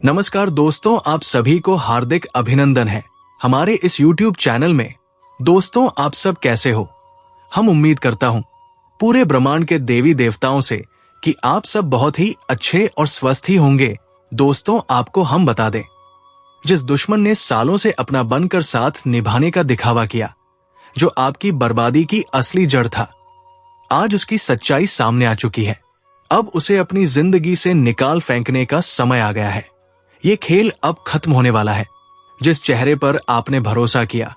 नमस्कार दोस्तों, आप सभी को हार्दिक अभिनंदन है हमारे इस YouTube चैनल में। दोस्तों, आप सब कैसे हो? हम उम्मीद करता हूं पूरे ब्रह्मांड के देवी देवताओं से कि आप सब बहुत ही अच्छे और स्वस्थ ही होंगे। दोस्तों, आपको हम बता दें, जिस दुश्मन ने सालों से अपना बनकर साथ निभाने का दिखावा किया, जो आपकी बर्बादी की असली जड़ था, आज उसकी सच्चाई सामने आ चुकी है। अब उसे अपनी जिंदगी से निकाल फेंकने का समय आ गया है। ये खेल अब खत्म होने वाला है। जिस चेहरे पर आपने भरोसा किया,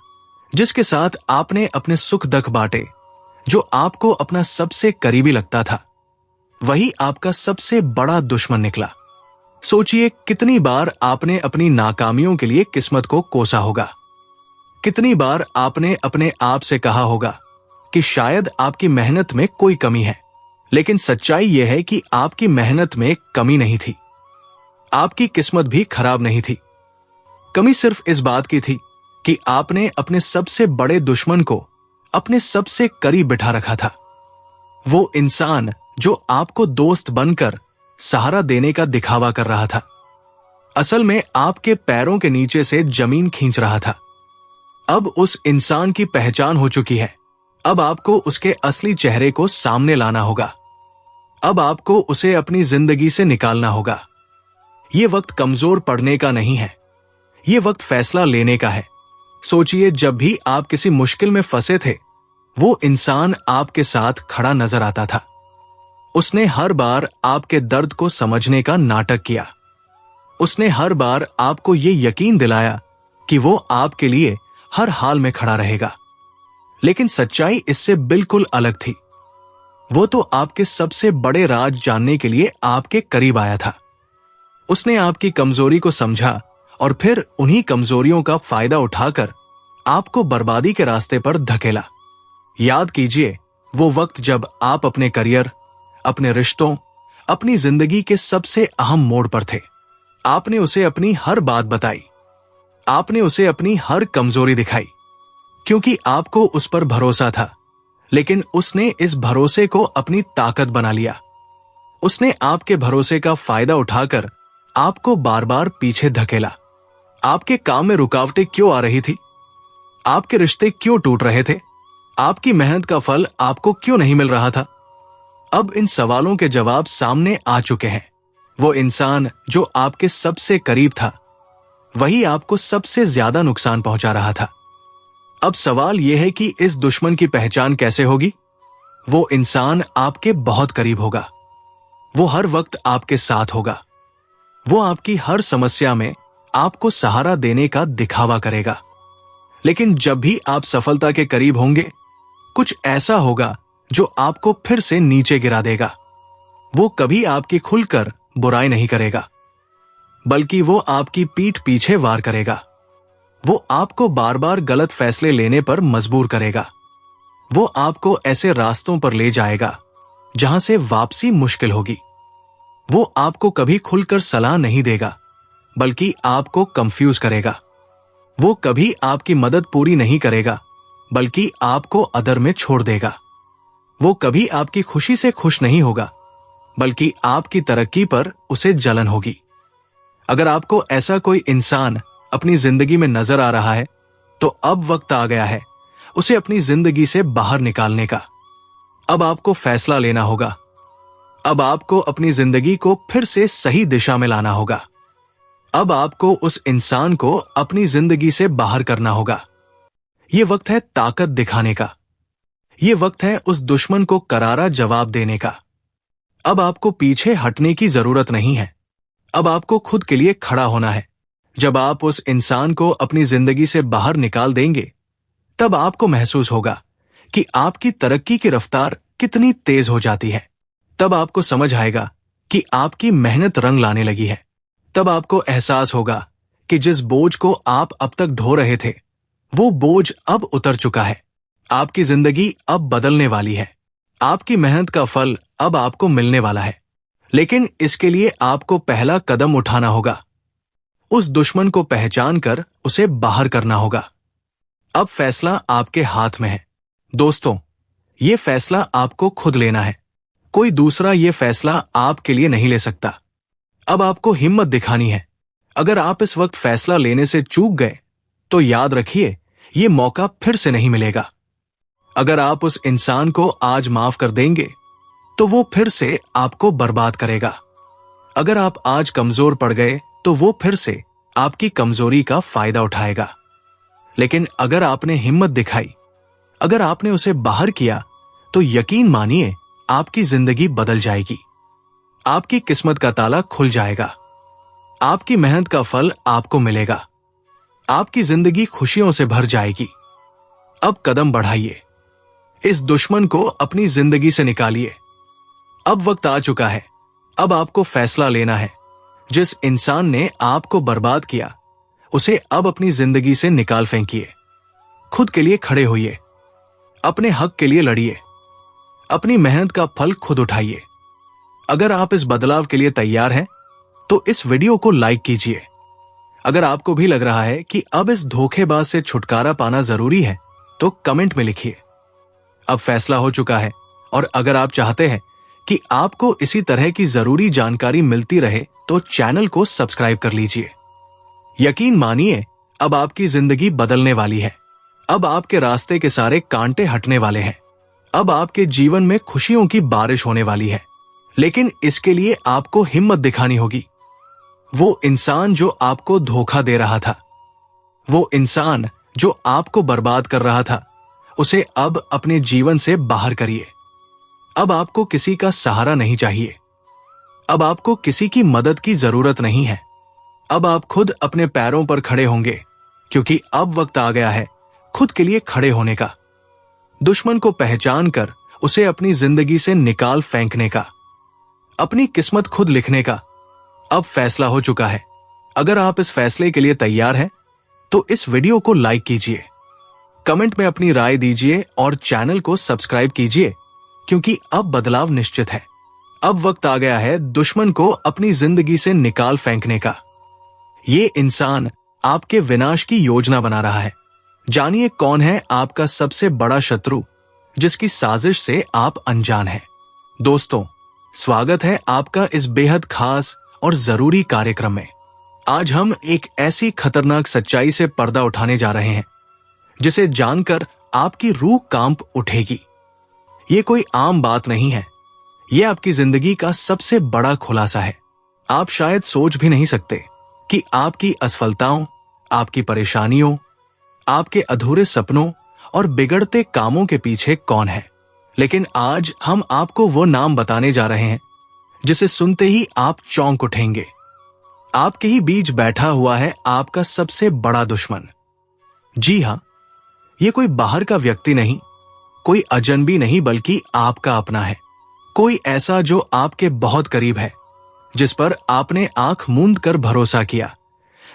जिसके साथ आपने अपने सुख दुख बांटे, जो आपको अपना सबसे करीबी लगता था, वही आपका सबसे बड़ा दुश्मन निकला। सोचिए, कितनी बार आपने अपनी नाकामियों के लिए किस्मत को कोसा होगा। कितनी बार आपने अपने आप से कहा होगा कि शायद आपकी मेहनत में कोई कमी है, लेकिन सच्चाई यह है कि आपकी मेहनत में कमी नहीं थी, आपकी किस्मत भी खराब नहीं थी। कमी सिर्फ इस बात की थी कि आपने अपने सबसे बड़े दुश्मन को अपने सबसे करीब बिठा रखा था। वो इंसान जो आपको दोस्त बनकर सहारा देने का दिखावा कर रहा था, असल में आपके पैरों के नीचे से जमीन खींच रहा था। अब उस इंसान की पहचान हो चुकी है। अब आपको उसके असली चेहरे को सामने लाना होगा। अब आपको उसे अपनी जिंदगी से निकालना होगा। ये वक्त कमजोर पड़ने का नहीं है, ये वक्त फैसला लेने का है। सोचिए, जब भी आप किसी मुश्किल में फंसे थे, वो इंसान आपके साथ खड़ा नजर आता था। उसने हर बार आपके दर्द को समझने का नाटक किया। उसने हर बार आपको ये यकीन दिलाया कि वो आपके लिए हर हाल में खड़ा रहेगा। लेकिन सच्चाई इससे बिल्कुल अलग थी। वो तो आपके सबसे बड़े राज जानने के लिए आपके करीब आया था। उसने आपकी कमजोरी को समझा और फिर उन्हीं कमजोरियों का फायदा उठाकर आपको बर्बादी के रास्ते पर धकेला। याद कीजिए, वो वक्त जब आप अपने करियर, अपने रिश्तों, अपनी जिंदगी के सबसे अहम मोड़ पर थे। आपने उसे अपनी हर बात बताई, आपने उसे अपनी हर कमजोरी दिखाई, क्योंकि आपको उस पर भरोसा था। लेकिन उसने इस भरोसे को अपनी ताकत बना लिया। उसने आपके भरोसे का फायदा उठाकर आपको बार बार पीछे धकेला। आपके काम में रुकावटें क्यों आ रही थी? आपके रिश्ते क्यों टूट रहे थे? आपकी मेहनत का फल आपको क्यों नहीं मिल रहा था? अब इन सवालों के जवाब सामने आ चुके हैं। वो इंसान जो आपके सबसे करीब था, वही आपको सबसे ज्यादा नुकसान पहुंचा रहा था। अब सवाल यह है कि इस दुश्मन की पहचान कैसे होगी? वो इंसान आपके बहुत करीब होगा। वो हर वक्त आपके साथ होगा। वो आपकी हर समस्या में आपको सहारा देने का दिखावा करेगा। लेकिन जब भी आप सफलता के करीब होंगे, कुछ ऐसा होगा जो आपको फिर से नीचे गिरा देगा। वो कभी आपकी खुलकर बुराई नहीं करेगा, बल्कि वो आपकी पीठ पीछे वार करेगा। वो आपको बार बार गलत फैसले लेने पर मजबूर करेगा। वो आपको ऐसे रास्तों पर ले जाएगा जहां से वापसी मुश्किल होगी। वो आपको कभी खुलकर सलाह नहीं देगा, बल्कि आपको कंफ्यूज करेगा। वो कभी आपकी मदद पूरी नहीं करेगा, बल्कि आपको अदर में छोड़ देगा। वो कभी आपकी खुशी से खुश नहीं होगा, बल्कि आपकी तरक्की पर उसे जलन होगी। अगर आपको ऐसा कोई इंसान अपनी जिंदगी में नजर आ रहा है, तो अब वक्त आ गया है उसे अपनी जिंदगी से बाहर निकालने का। अब आपको फैसला लेना होगा। अब आपको अपनी जिंदगी को फिर से सही दिशा में लाना होगा। अब आपको उस इंसान को अपनी जिंदगी से बाहर करना होगा। यह वक्त है ताकत दिखाने का। यह वक्त है उस दुश्मन को करारा जवाब देने का। अब आपको पीछे हटने की जरूरत नहीं है। अब आपको खुद के लिए खड़ा होना है। जब आप उस इंसान को अपनी जिंदगी से बाहर निकाल देंगे, तब आपको महसूस होगा कि आपकी तरक्की की रफ्तार कितनी तेज हो जाती है। तब आपको समझ आएगा कि आपकी मेहनत रंग लाने लगी है। तब आपको एहसास होगा कि जिस बोझ को आप अब तक ढो रहे थे, वो बोझ अब उतर चुका है। आपकी जिंदगी अब बदलने वाली है। आपकी मेहनत का फल अब आपको मिलने वाला है। लेकिन इसके लिए आपको पहला कदम उठाना होगा। उस दुश्मन को पहचान कर उसे बाहर करना होगा। अब फैसला आपके हाथ में है। दोस्तों, ये फैसला आपको खुद लेना है। कोई दूसरा ये फैसला आपके लिए नहीं ले सकता। अब आपको हिम्मत दिखानी है। अगर आप इस वक्त फैसला लेने से चूक गए तो याद रखिए, ये मौका फिर से नहीं मिलेगा। अगर आप उस इंसान को आज माफ कर देंगे तो वो फिर से आपको बर्बाद करेगा। अगर आप आज कमजोर पड़ गए तो वो फिर से आपकी कमजोरी का फायदा उठाएगा। लेकिन अगर आपने हिम्मत दिखाई, अगर आपने उसे बाहर किया, तो यकीन मानिए आपकी जिंदगी बदल जाएगी। आपकी किस्मत का ताला खुल जाएगा। आपकी मेहनत का फल आपको मिलेगा। आपकी जिंदगी खुशियों से भर जाएगी। अब कदम बढ़ाइए, इस दुश्मन को अपनी जिंदगी से निकालिए। अब वक्त आ चुका है, अब आपको फैसला लेना है। जिस इंसान ने आपको बर्बाद किया, उसे अब अपनी जिंदगी से निकाल फेंकिए। खुद के लिए खड़े होइए, अपने हक के लिए लड़िए, अपनी मेहनत का फल खुद उठाइए। अगर आप इस बदलाव के लिए तैयार हैं, तो इस वीडियो को लाइक कीजिए। अगर आपको भी लग रहा है कि अब इस धोखेबाज से छुटकारा पाना जरूरी है, तो कमेंट में लिखिए। अब फैसला हो चुका है, और अगर आप चाहते हैं कि आपको इसी तरह की जरूरी जानकारी मिलती रहे, तो चैनल को सब्सक्राइब कर लीजिए। यकीन मानिए, अब आपकी जिंदगी बदलने वाली है। अब आपके रास्ते के सारे कांटे हटने वाले हैं। अब आपके जीवन में खुशियों की बारिश होने वाली है। लेकिन इसके लिए आपको हिम्मत दिखानी होगी। वो इंसान जो आपको धोखा दे रहा था, वो इंसान जो आपको बर्बाद कर रहा था, उसे अब अपने जीवन से बाहर करिए। अब आपको किसी का सहारा नहीं चाहिए। अब आपको किसी की मदद की जरूरत नहीं है। अब आप खुद अपने पैरों पर खड़े होंगे, क्योंकि अब वक्त आ गया है खुद के लिए खड़े होने का। दुश्मन को पहचान कर उसे अपनी जिंदगी से निकाल फेंकने का, अपनी किस्मत खुद लिखने का। अब फैसला हो चुका है। अगर आप इस फैसले के लिए तैयार हैं, तो इस वीडियो को लाइक कीजिए, कमेंट में अपनी राय दीजिए और चैनल को सब्सक्राइब कीजिए, क्योंकि अब बदलाव निश्चित है। अब वक्त आ गया है दुश्मन को अपनी जिंदगी से निकाल फेंकने का। ये इंसान आपके विनाश की योजना बना रहा है। जानिए कौन है आपका सबसे बड़ा शत्रु, जिसकी साजिश से आप अनजान हैं। दोस्तों, स्वागत है आपका इस बेहद खास और जरूरी कार्यक्रम में। आज हम एक ऐसी खतरनाक सच्चाई से पर्दा उठाने जा रहे हैं, जिसे जानकर आपकी रूह कांप उठेगी। ये कोई आम बात नहीं है, ये आपकी जिंदगी का सबसे बड़ा खुलासा है। आप शायद सोच भी नहीं सकते कि आपकी असफलताओं, आपकी परेशानियों, आपके अधूरे सपनों और बिगड़ते कामों के पीछे कौन है। लेकिन आज हम आपको वो नाम बताने जा रहे हैं, जिसे सुनते ही आप चौंक उठेंगे। आपके ही बीच बैठा हुआ है आपका सबसे बड़ा दुश्मन। जी हां, ये कोई बाहर का व्यक्ति नहीं, कोई अजनबी नहीं, बल्कि आपका अपना है। कोई ऐसा जो आपके बहुत करीब है, जिस पर आपने आंख मूंद कर भरोसा किया,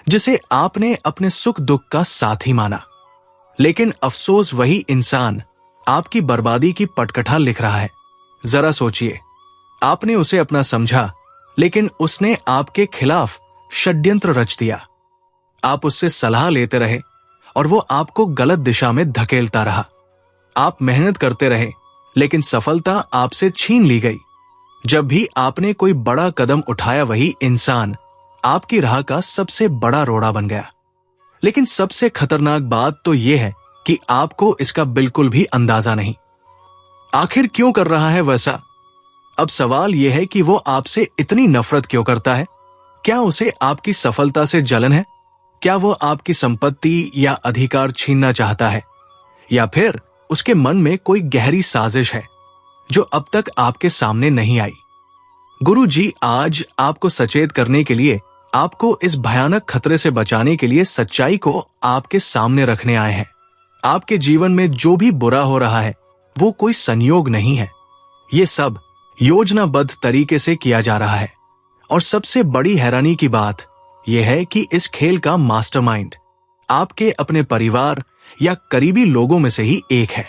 जिसे आपने अपने सुख दुख का साथी माना। लेकिन अफसोस, वही इंसान आपकी बर्बादी की पटकथा लिख रहा है। जरा सोचिए, आपने उसे अपना समझा, लेकिन उसने आपके खिलाफ षड्यंत्र रच दिया। आप उससे सलाह लेते रहे और वो आपको गलत दिशा में धकेलता रहा। आप मेहनत करते रहे, लेकिन सफलता आपसे छीन ली गई। जब भी आपने कोई बड़ा कदम उठाया, वही इंसान आपकी राह का सबसे बड़ा रोड़ा बन गया। लेकिन सबसे खतरनाक बात तो यह है कि आपको इसका बिल्कुल भी अंदाजा नहीं। आखिर क्यों कर रहा है वैसा? अब सवाल यह है कि वो आपसे इतनी नफरत क्यों करता है? क्या उसे आपकी सफलता से जलन है? क्या वो आपकी संपत्ति या अधिकार छीनना चाहता है? या फिर उसके मन में कोई गहरी साजिश है जो अब तक आपके सामने नहीं आई? गुरु जी आज आपको सचेत करने के लिए, आपको इस भयानक खतरे से बचाने के लिए सच्चाई को आपके सामने रखने आए हैं। आपके जीवन में जो भी बुरा हो रहा है, वो कोई संयोग नहीं है। ये सब योजनाबद्ध तरीके से किया जा रहा है। और सबसे बड़ी हैरानी की बात यह है कि इस खेल का मास्टरमाइंड आपके अपने परिवार या करीबी लोगों में से ही एक है।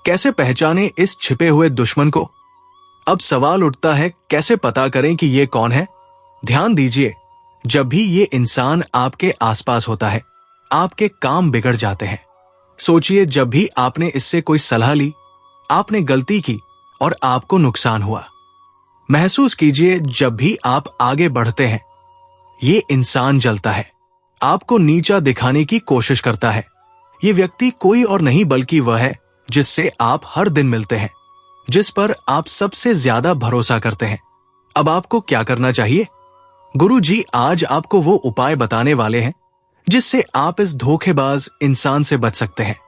कैसे पहचाने इस छिपे हुए दुश्मन को? अब सवाल उठता है, कैसे पता करें कि ये कौन है? ध्यान दीजिए, जब भी ये इंसान आपके आसपास होता है, आपके काम बिगड़ जाते हैं। सोचिए, जब भी आपने इससे कोई सलाह ली, आपने गलती की और आपको नुकसान हुआ। महसूस कीजिए, जब भी आप आगे बढ़ते हैं ये इंसान जलता है, आपको नीचा दिखाने की कोशिश करता है। ये व्यक्ति कोई और नहीं बल्कि वह है जिससे आप हर दिन मिलते हैं, जिस पर आप सबसे ज्यादा भरोसा करते हैं। अब आपको क्या करना चाहिए? गुरु जी आज आपको वो उपाय बताने वाले हैं जिससे आप इस धोखेबाज इंसान से बच सकते हैं।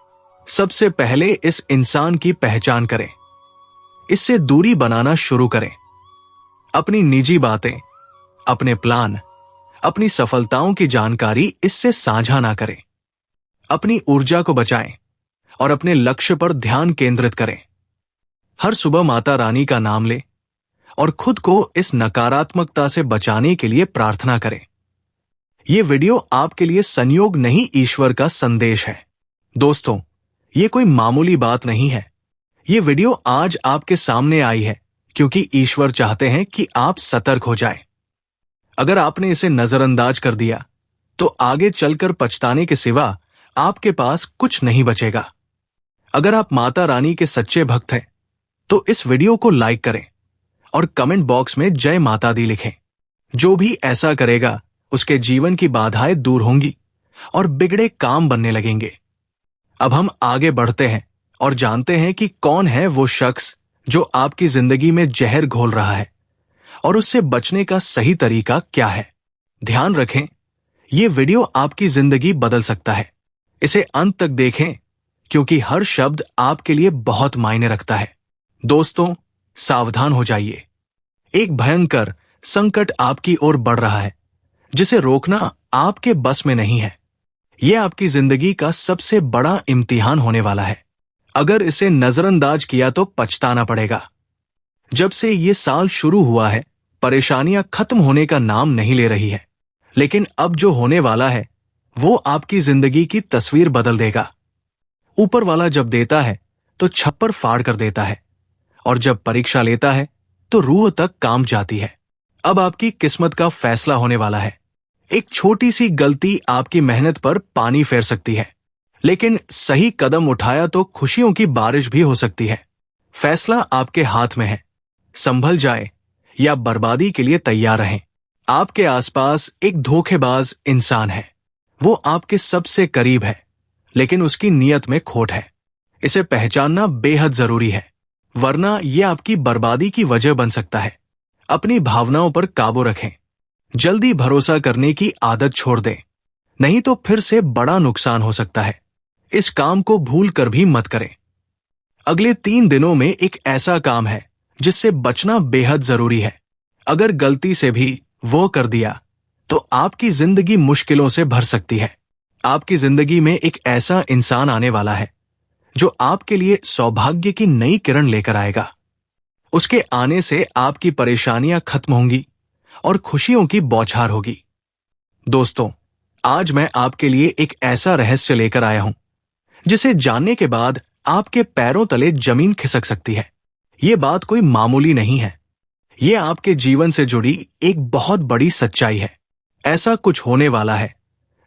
सबसे पहले इस इंसान की पहचान करें, इससे दूरी बनाना शुरू करें। अपनी निजी बातें, अपने प्लान, अपनी सफलताओं की जानकारी इससे साझा ना करें। अपनी ऊर्जा को बचाएं और अपने लक्ष्य पर ध्यान केंद्रित करें। हर सुबह माता रानी का नाम लें और खुद को इस नकारात्मकता से बचाने के लिए प्रार्थना करें। यह वीडियो आपके लिए संयोग नहीं, ईश्वर का संदेश है। दोस्तों, यह कोई मामूली बात नहीं है। यह वीडियो आज आपके सामने आई है क्योंकि ईश्वर चाहते हैं कि आप सतर्क हो जाएं। अगर आपने इसे नजरअंदाज कर दिया तो आगे चलकर पछताने के सिवा आपके पास कुछ नहीं बचेगा। अगर आप माता रानी के सच्चे भक्त हैं तो इस वीडियो को लाइक करें और कमेंट बॉक्स में जय माता दी लिखें। जो भी ऐसा करेगा उसके जीवन की बाधाएं दूर होंगी और बिगड़े काम बनने लगेंगे। अब हम आगे बढ़ते हैं और जानते हैं कि कौन है वो शख्स जो आपकी जिंदगी में जहर घोल रहा है और उससे बचने का सही तरीका क्या है। ध्यान रखें, यह वीडियो आपकी जिंदगी बदल सकता है। इसे अंत तक देखें क्योंकि हर शब्द आपके लिए बहुत मायने रखता है। दोस्तों, सावधान हो जाइए। एक भयंकर संकट आपकी ओर बढ़ रहा है जिसे रोकना आपके बस में नहीं है। यह आपकी जिंदगी का सबसे बड़ा इम्तिहान होने वाला है। अगर इसे नजरअंदाज किया तो पछताना पड़ेगा। जब से ये साल शुरू हुआ है, परेशानियां खत्म होने का नाम नहीं ले रही है, लेकिन अब जो होने वाला है वो आपकी जिंदगी की तस्वीर बदल देगा। ऊपर वाला जब देता है तो छप्पर फाड़ कर देता है और जब परीक्षा लेता है तो रूह तक काम जाती है। अब आपकी किस्मत का फैसला होने वाला है। एक छोटी सी गलती आपकी मेहनत पर पानी फेर सकती है, लेकिन सही कदम उठाया तो खुशियों की बारिश भी हो सकती है। फैसला आपके हाथ में है। संभल जाए या बर्बादी के लिए तैयार रहें। आपके आसपास एक धोखेबाज इंसान है। वो आपके सबसे करीब है, लेकिन उसकी नीयत में खोट है। इसे पहचानना बेहद जरूरी है, वरना यह आपकी बर्बादी की वजह बन सकता है। अपनी भावनाओं पर काबू रखें। जल्दी भरोसा करने की आदत छोड़ दें, नहीं तो फिर से बड़ा नुकसान हो सकता है। इस काम को भूल कर भी मत करें। अगले 3 दिनों में एक ऐसा काम है जिससे बचना बेहद जरूरी है। अगर गलती से भी वो कर दिया तो आपकी जिंदगी मुश्किलों से भर सकती है। आपकी जिंदगी में एक ऐसा इंसान आने वाला है जो आपके लिए सौभाग्य की नई किरण लेकर आएगा। उसके आने से आपकी परेशानियां खत्म होंगी और खुशियों की बौछार होगी। दोस्तों, आज मैं आपके लिए एक ऐसा रहस्य लेकर आया हूं जिसे जानने के बाद आपके पैरों तले जमीन खिसक सकती है। यह बात कोई मामूली नहीं है। यह आपके जीवन से जुड़ी एक बहुत बड़ी सच्चाई है। ऐसा कुछ होने वाला है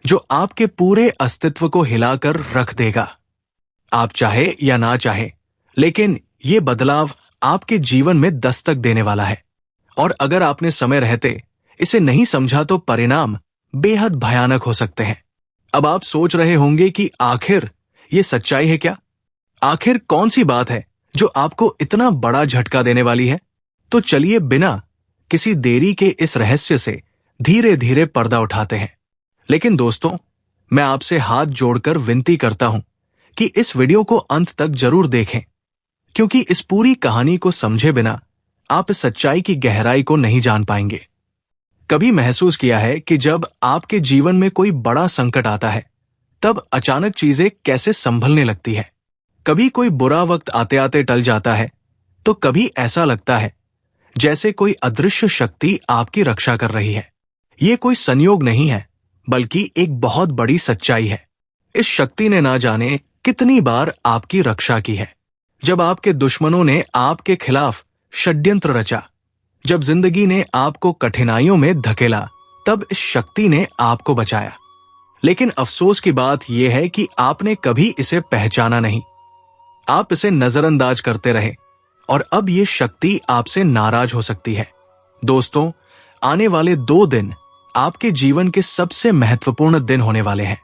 जो आपके पूरे अस्तित्व को हिलाकर रख देगा। आप चाहे या ना चाहे, लेकिन यह बदलाव आपके जीवन में दस्तक देने वाला है। और अगर आपने समय रहते इसे नहीं समझा तो परिणाम बेहद भयानक हो सकते हैं। अब आप सोच रहे होंगे कि आखिर ये सच्चाई है क्या? आखिर कौन सी बात है जो आपको इतना बड़ा झटका देने वाली है? तो चलिए बिना किसी देरी के इस रहस्य से धीरे धीरे पर्दा उठाते हैं। लेकिन दोस्तों, मैं आपसे हाथ जोड़कर विनती करता हूं कि इस वीडियो को अंत तक जरूर देखें, क्योंकि इस पूरी कहानी को समझे बिना आप इस सच्चाई की गहराई को नहीं जान पाएंगे। कभी महसूस किया है कि जब आपके जीवन में कोई बड़ा संकट आता है तब अचानक चीजें कैसे संभलने लगती है? कभी कोई बुरा वक्त आते आते टल जाता है तो कभी ऐसा लगता है जैसे कोई अदृश्य शक्ति आपकी रक्षा कर रही है। ये कोई संयोग नहीं है, बल्कि एक बहुत बड़ी सच्चाई है। इस शक्ति ने ना जाने कितनी बार आपकी रक्षा की है। जब आपके दुश्मनों ने आपके खिलाफ षड्यंत्र रचा, जब जिंदगी ने आपको कठिनाइयों में धकेला, तब इस शक्ति ने आपको बचाया। लेकिन अफसोस की बात यह है कि आपने कभी इसे पहचाना नहीं। आप इसे नजरअंदाज करते रहे और अब ये शक्ति आपसे नाराज हो सकती है। दोस्तों, आने वाले 2 दिन आपके जीवन के सबसे महत्वपूर्ण दिन होने वाले हैं।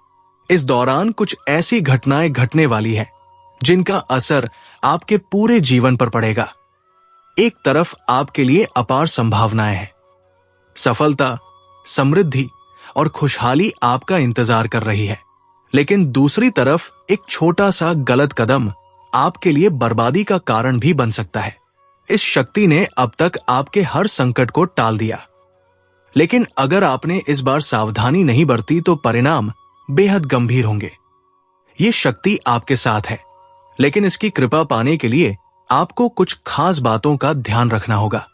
इस दौरान कुछ ऐसी घटनाएं घटने वाली हैं जिनका असर आपके पूरे जीवन पर पड़ेगा। एक तरफ आपके लिए अपार संभावनाएं हैं, सफलता, समृद्धि और खुशहाली आपका इंतजार कर रही है, लेकिन दूसरी तरफ एक छोटा सा गलत कदम आपके लिए बर्बादी का कारण भी बन सकता है। इस शक्ति ने अब तक आपके हर संकट को टाल दिया, लेकिन अगर आपने इस बार सावधानी नहीं बरती तो परिणाम बेहद गंभीर होंगे। ये शक्ति आपके साथ है, लेकिन इसकी कृपा पाने के लिए आपको कुछ खास बातों का ध्यान रखना होगा।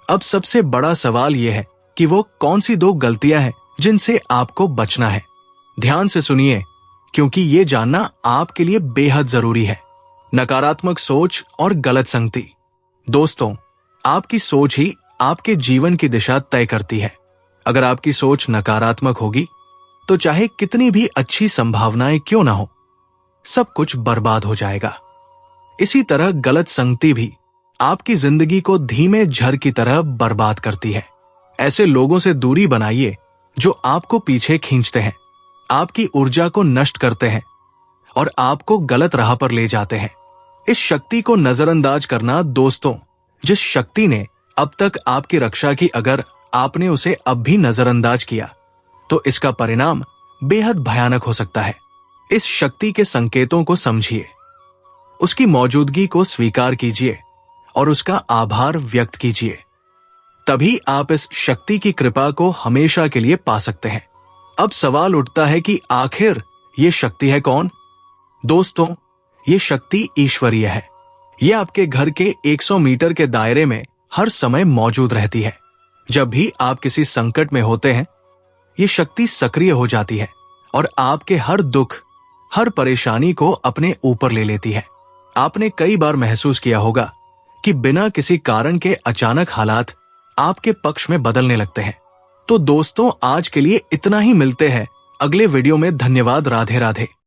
अब सबसे बड़ा सवाल यह है कि वो कौन सी 2 गलतियां हैं जिनसे आपको बचना है। ध्यान से सुनिए, क्योंकि ये जानना आपके लिए बेहद जरूरी है। नकारात्मक सोच और गलत संगति। दोस्तों, आपकी सोच ही आपके जीवन की दिशा तय करती है। अगर आपकी सोच नकारात्मक होगी तो चाहे कितनी भी अच्छी संभावनाएं क्यों ना हो, सब कुछ बर्बाद हो जाएगा। इसी तरह गलत संगति भी आपकी जिंदगी को धीमे झर की तरह बर्बाद करती है। ऐसे लोगों से दूरी बनाइए जो आपको पीछे खींचते हैं, आपकी ऊर्जा को नष्ट करते हैं और आपको गलत राह पर ले जाते हैं। इस शक्ति को नजरअंदाज करना, दोस्तों, जिस शक्ति ने अब तक आपकी रक्षा की, अगर आपने उसे अब भी नजरअंदाज किया तो इसका परिणाम बेहद भयानक हो सकता है। इस शक्ति के संकेतों को समझिए, उसकी मौजूदगी को स्वीकार कीजिए और उसका आभार व्यक्त कीजिए। तभी आप इस शक्ति की कृपा को हमेशा के लिए पा सकते हैं। अब सवाल उठता है कि आखिर ये शक्ति है कौन? दोस्तों, ये शक्ति ईश्वरीय है। यह आपके घर के 100 मीटर के दायरे में हर समय मौजूद रहती है। जब भी आप किसी संकट में होते हैं, ये शक्ति सक्रिय हो जाती है और आपके हर दुख, हर परेशानी को अपने ऊपर ले लेती है। आपने कई बार महसूस किया होगा कि बिना किसी कारण के अचानक हालात आपके पक्ष में बदलने लगते हैं। तो दोस्तों, आज के लिए इतना ही। मिलते हैं अगले वीडियो में। धन्यवाद। राधे राधे।